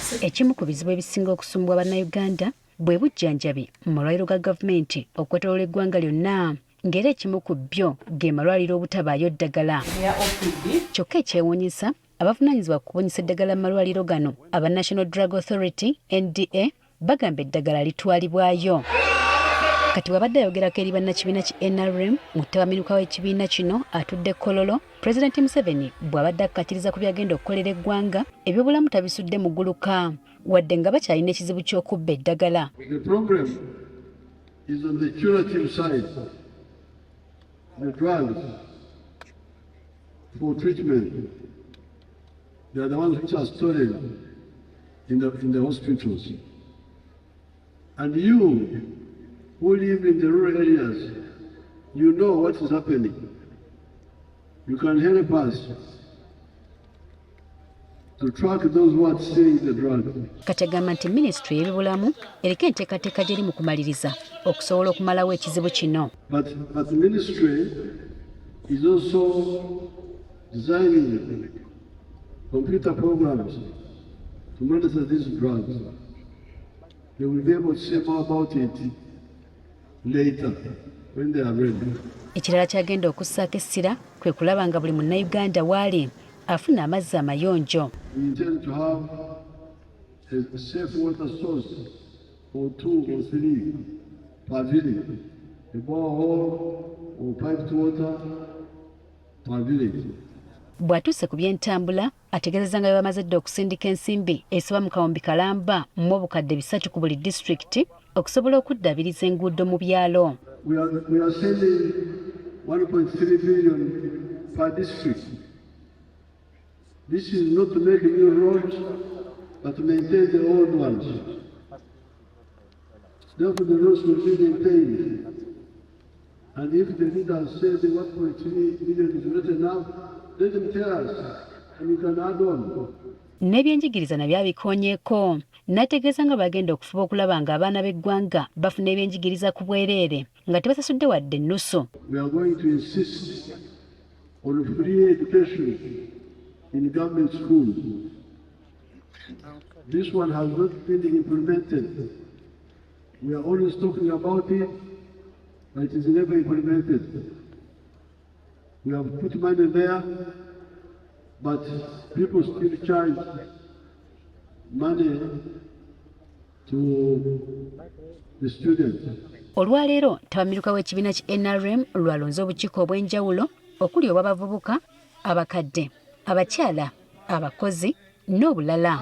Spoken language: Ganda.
Ekimu ku bizibu ebisinga okusumbwa bannayuganda bwe bujjanjabi mu malwaliro ga gavumenti okwetooloola eggwanga lyonna, ng'era ekimu ku byo ge malwaliro obutabaayo ddagala. Kyokka ekyewuunyisa, abavunaanyizibwa ku kubunyisa eddagala mu malwaliro gano aba National Drug Authority NDA bagamba eddagala litwalibwayo. Kati bw'abadde ayogerako eri bannakibiina ki NRM mu ttabamiruka w'ekibiina kino atudde Kololo, Pulezidenti Museveni bw'abadde akkatiriza ku byagenda okukolera eggwanga, ebyobulamu tabisudde mu gguluka wadde nga bakyalina ekizibu ky'okubba eddagala. The problem is on the curative side. The drugs for treatment, they are the ones which are stored in the hospitals. And you who live in the rural areas, you know what is happening. You can help us to track those who are selling the drug. Kati agamba nti minisitule y'ebyobulamu eriko enteekateeka gy'eri mukumaliriza okusobola okumalawo ekizibu kino. But the ministry is also designing computer programs to monitor these drugs. They will be able to say more about it later when they are ready. Ekirala kyagenda okussaako essira kwe kulaba nga buli munnayuganda waali afuna amazzi amayonjo. We intend to have a safe water source for 2 or 3 per village, a borehole or piped water per village. Bw'atuuse ku by'entambula ategeezeza nga bamaze dda okusindika ensimbi esoba mu kawumbi kalamba mu obukadde 3 ku buli disitulikiti okusobola okuddaabiriza enguudo mu byalo. We are sending 1.3 billion per district. This is not to make new roads, but to maintain the old ones. Therefore, the roads will be maintained. And if the leaders say the 1.3 billion is not enough, let them tell us, and we can add on. N'ebyenjigiriza nabyo abikoonyeeko. N'ategeeza nga bagenda okufuba okulaba nga abaana b'eggwanga bafuna ebyenjigiriza ku bwereere nga tebasasudde wadde ennusu. We are going to insist on free education in government schools. This one has not been implemented. We are always talking about it, but it is never implemented. We have put money there, but people still charge money to the students. Olwaleero ttabamiruka w'ekibiina ki NRM lwalonze obukiiko obw'enjawulo okuli obw'abavubuka, abakadde, abakyala, abakozi n'obulala.